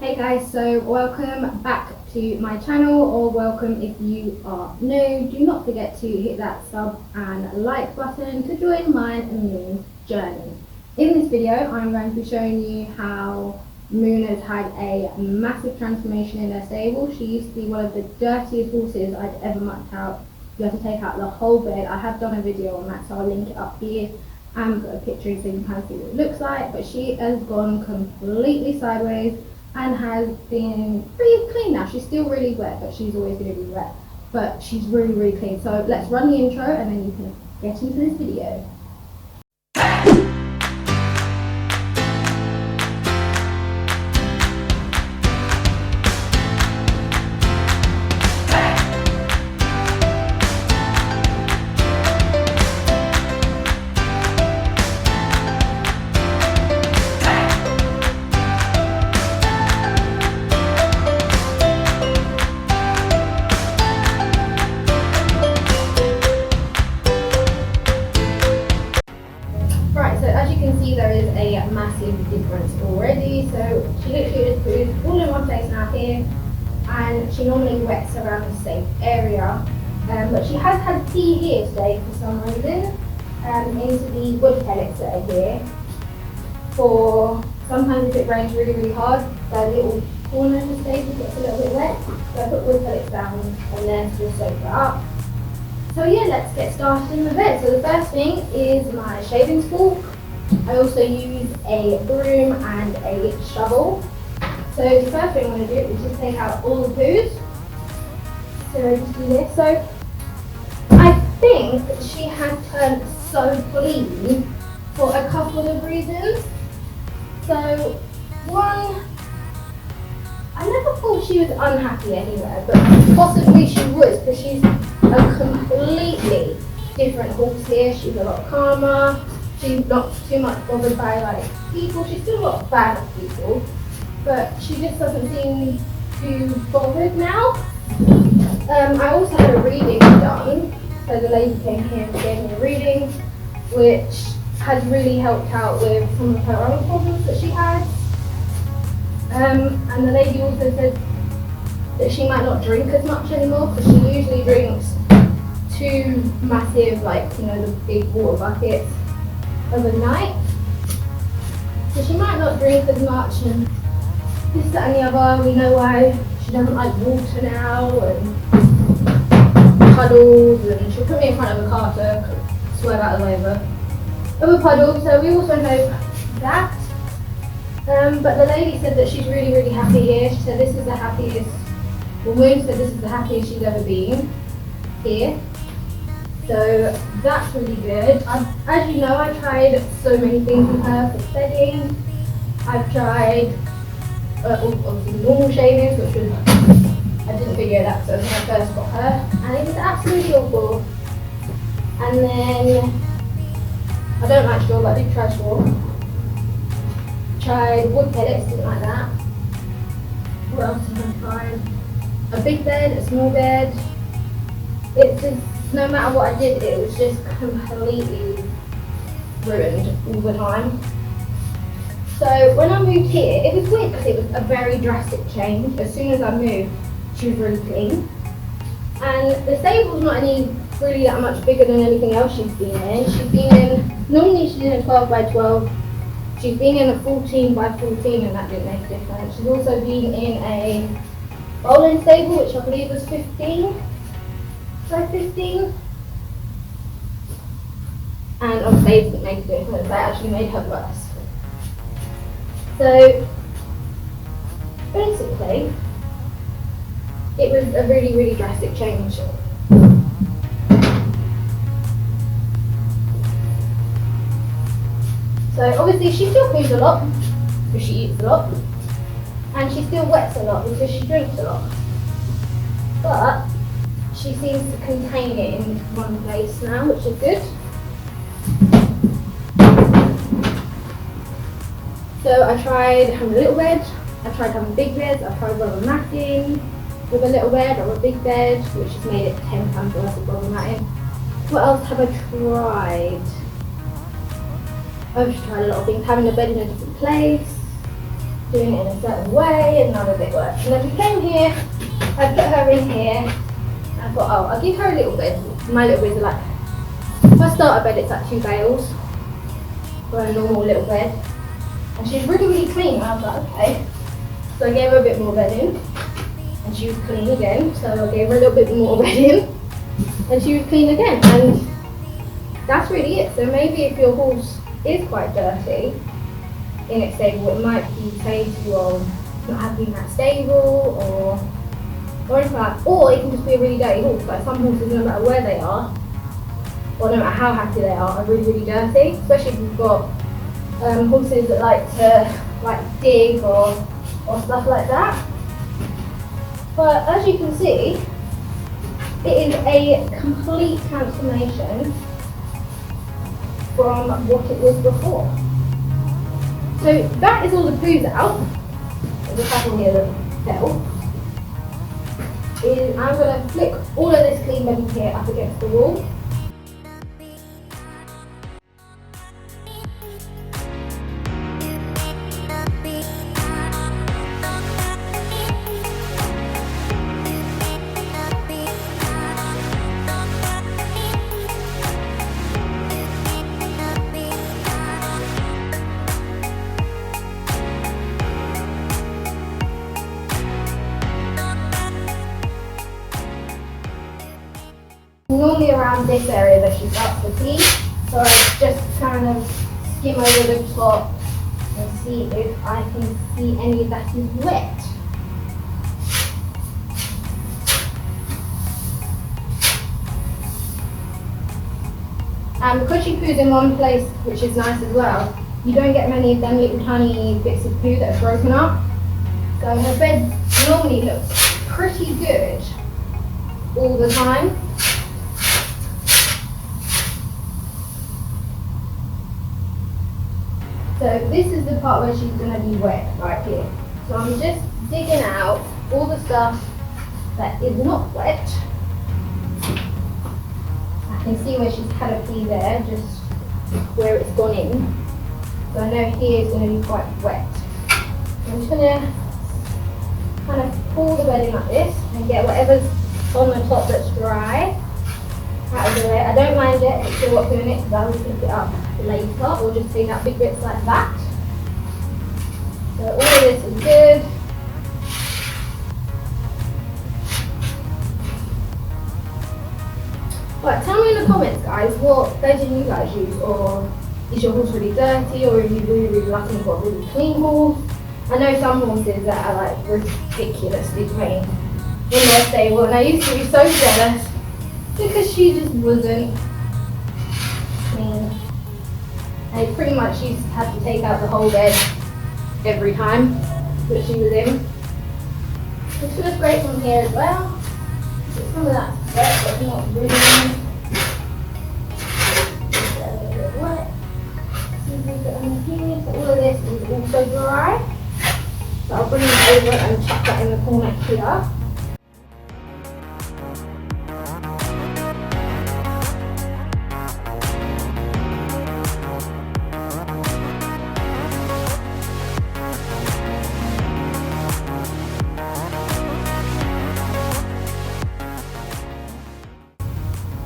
Hey guys, so welcome back to my channel, or welcome if you are new. Do not forget to hit that sub and like button to join my Moon journey. In this video I'm going to be showing you how Moon has had a massive transformation in her stable. She used to be one of the dirtiest horses I'd ever mucked out. You have to take out the whole bed. I have done a video on that, so I'll link it up here and put a picture in so you can kind of see what it looks like. But she has gone completely sideways and has been pretty clean now. She's still really wet, but she's always going to be wet. But she's really, really clean. So let's run the intro and then you can get into this video. Right, so as you can see, there is a massive difference already. So she literally just poos all in one place now here, and she normally wets around the same area. But she has had tea here today for some reason, into the wood pellets that are here. For sometimes if it rains really, really hard, the little corner of the stable gets a little bit wet. So I put wood pellets down and then to just soak it up. So yeah, let's get started in the bed. So the first thing is my shaving fork. I also use a broom and a shovel. So the first thing I'm going to do is just take out all the poos. So just do this. So I think she has turned so clean for a couple of reasons. So one, I never thought she was unhappy anywhere, but possibly she was, because she's a completely different horse here. She's a lot calmer. She's not too much bothered by like people. She's still not a fan of people, but she just doesn't seem too bothered now. I also had a reading done, so the lady came here and gave me a reading, which has really helped out with some of her own problems that she had. And the lady also said that she might not drink as much anymore, because she usually drinks 2 massive, like, you know, the big water buckets of a night. So she might not drink as much, and this, that and the other. We know why she doesn't like water now, and puddles, and she'll put me in front of a car to swerve out of the way of a puddle. So we also know that. But the lady said that she's really, really happy here. She said this is the happiest, well, Moon said this is the happiest she's ever been here. So that's really good. As you know, I tried so many things with her for bedding. I've tried obviously normal shavings, which was, I didn't figure it out, so when I first got her, and it was absolutely awful. And then, I don't like straw, but I did try straw. Tried wood pellets, didn't like that. What else have I tried? A big bed, a small bed. It's just, no matter what I did, it was just completely ruined all the time. So when I moved here, it was weird because it was a very drastic change. As soon as I moved, she was really clean. And the stable's not any really that much bigger than anything else she's been in. She's been in, normally she's in a 12 by 12. She's been in a 14 by 14, and that didn't make a difference. She's also been in a bowling stable, which I believe was 15 by 15. And obviously it didn't make a difference, that actually made her worse. So basically, it was a really, really drastic change. So obviously she still poos a lot, because she eats a lot, and she still wets a lot because she drinks a lot. But she seems to contain it in one place now, which is good. So I tried having a little bed, I tried having big beds, I tried rubber matting with a little bed or a big bed, which has made it 10 times worse of rubber matting. What else have I tried? I've just tried a lot of things, having a bed in a different place, doing it in a certain way, and none of it worked. And then we came here, I put her in here, and I thought, oh, I'll give her a little bed. My little beds are like, if I start a bed, it's like 2 bales for a normal little bed. And she's really, really clean. I was like, okay. So I gave her a bit more bedding, and she was clean again. So I gave her a little bit more bedding, and she was clean again. And that's really it. So maybe if your horse is quite dirty in its stable, it might be saying to you, oh, not having that stable, or anything like that. Or it can just be a really dirty horse. Like some horses, no matter where they are, or no matter how happy they are really, really dirty. Especially if you've got horses that like to dig or stuff like that. But as you can see, it is a complete transformation from what it was before. So that is all the poos out. There's a couple here that fell. I'm going to flick all of this clean bedding here up against the wall. Normally around this area that she starts to pee, so I just kind of skim over the top and see if I can see any that is wet. And because she poos in one place, which is nice as well, you don't get many of them little tiny bits of poo that are broken up. So her bed normally looks pretty good all the time. So this is the part where she's going to be wet, right here. So I'm just digging out all the stuff that is not wet. I can see where she's had a pee there, just where it's gone in. So I know here is going to be quite wet. So I'm just going to kind of pull the bedding like this and get whatever's on the top that's dry out of the way. I don't mind it, it's still what's doing it, because I will pick it up later, or just take out big bits like that. So all of this is good. Right, tell me in the comments, guys, what bedding you guys use, or is your horse really dirty, or are you really, really lucky and got a really clean horse? I know some horses that are like ridiculously clean in their stable, and I used to be so jealous because she just wasn't clean. I pretty much used to have to take out the whole bed every time that she was in. It's just great from here as well. Get some of that wet, but not really. Just a little bit wet. See if we get under here. So all of this is also dry. So I'll bring it over and chuck that in the corner here.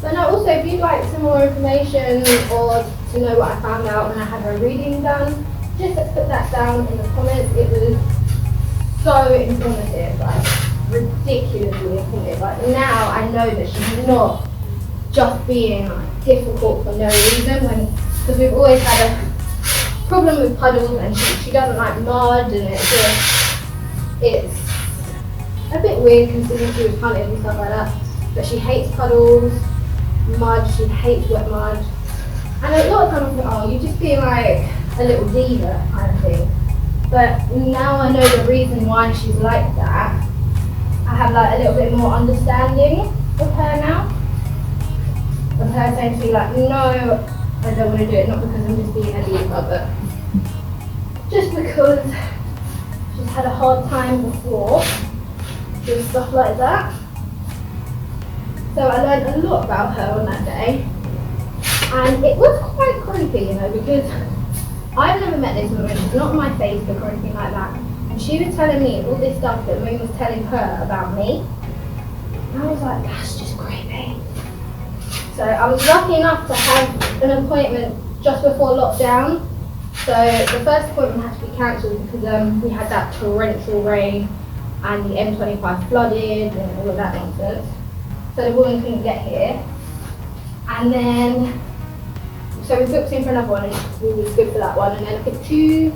So now also, if you'd like some more information or to know what I found out when I had her reading done, just put that down in the comments. It was so informative, like ridiculously informative. Like now I know that she's not just being like difficult for no reason, because we've always had a problem with puddles, and she doesn't like mud, and it's a bit weird considering she was hunted and stuff like that. But she hates puddles, mud, she hates wet mud. And a lot of times I think, oh, you're just being like a little diva kind of thing. But now I know the reason why she's like that. I have like a little bit more understanding of her now. Of her saying to me like, no, I don't want to do it, not because I'm just being a diva, but just because she's had a hard time before with stuff like that. So I learned a lot about her on that day. And it was quite creepy, you know, because I've never met this woman. She's not on my Facebook or anything like that. she was telling me all this stuff that Moon was telling her about me. And I was like, that's just creepy. So I was lucky enough to have an appointment just before lockdown. So the first appointment had to be cancelled because we had that torrential rain and the M25 flooded and all of that nonsense. So the woman couldn't get here. And then, so we booked in for another one and we was good for that one. And then I think 3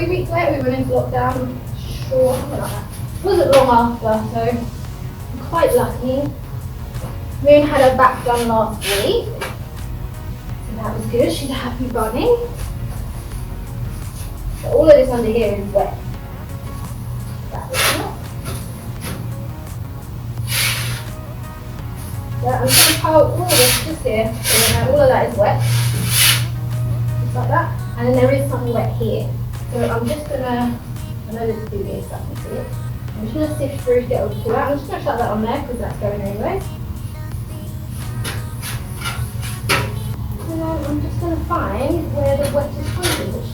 weeks later we went into lockdown. Sure, something like that. It wasn't long after, so I'm quite lucky. Moon had her back done last week. So that was good, she's a happy bunny. So all of this under here is wet. That was not. So I'm going to pile all of this just here. So all of that is wet. Just like that. And then there is some wet here. So I'm just going to, I know this is too big so I can see it. I'm just going to sift through to get all the pull out. I'm just going to shut that on there because that's going anyway. And then I'm just going to find where the wettest point is, which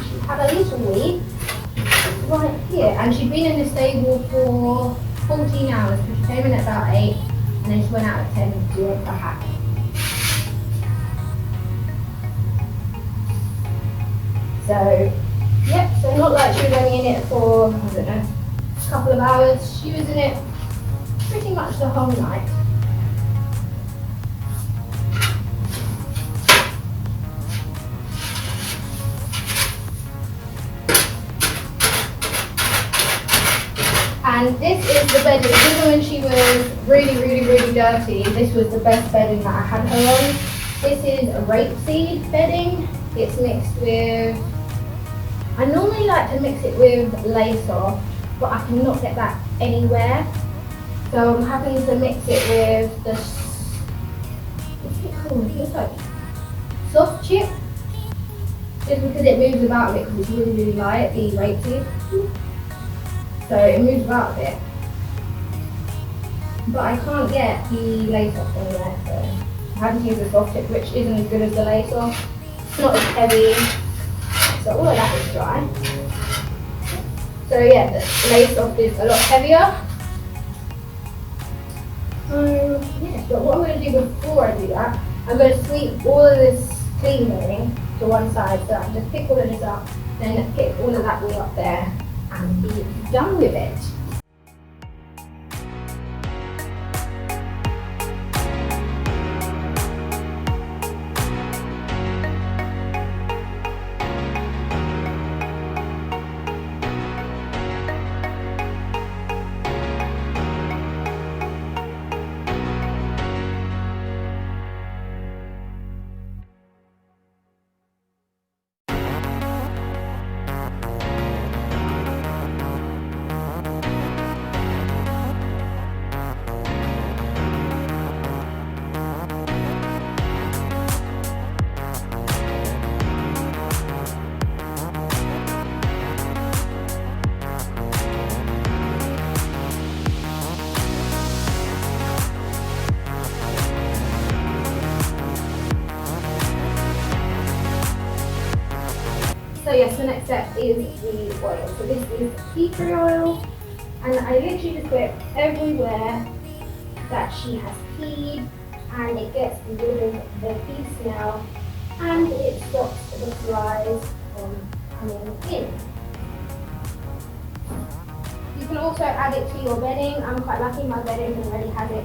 she had a little wee right here. And she'd been in the stable for 14 hours because she came in at about 8 and then she went out at 10 to do a hack. So, yep, so not like she was only in it for, I don't know, a couple of hours. She was in it pretty much the whole night. And this is the bedding. Even when she was really dirty, this was the best bedding that I had her on. This is a rapeseed bedding. It's mixed with, I normally like to mix it with lace off, but I cannot get that anywhere. So I'm having to mix it with the, what's it called? It's like soft chip. Just because it moves about a bit because it's really light, the rapeseed. So it moves about a bit. But I can't get the lace off anywhere, so I have to use the soft chip, which isn't as good as the lace off. It's not as heavy. So all of that is dry. So yeah, the lace off is a lot heavier. Yeah, but what I'm going to do before I do that, I'm going to sweep all of this cleaning to one side. So I just pick all of this up, then pick all of that way up there and be done with it. So yes, the next step is the oil. So this is tea tree oil, and I literally just put it everywhere that she has peed, and it gets rid of the pee smell, and it stops the flies from coming in. You can also add it to your bedding. I'm quite lucky, my bedding already has it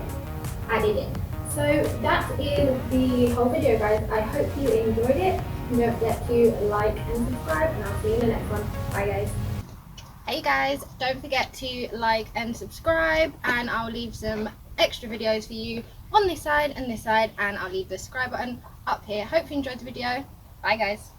added in. So that is the whole video, guys. I hope you enjoyed it. Don't forget to like and subscribe, and I'll see you in the next one. Bye guys. Hey guys, don't forget to like and subscribe, and I'll leave some extra videos for you on this side and this side, and I'll leave the subscribe button up here. Hope you enjoyed the video. Bye guys.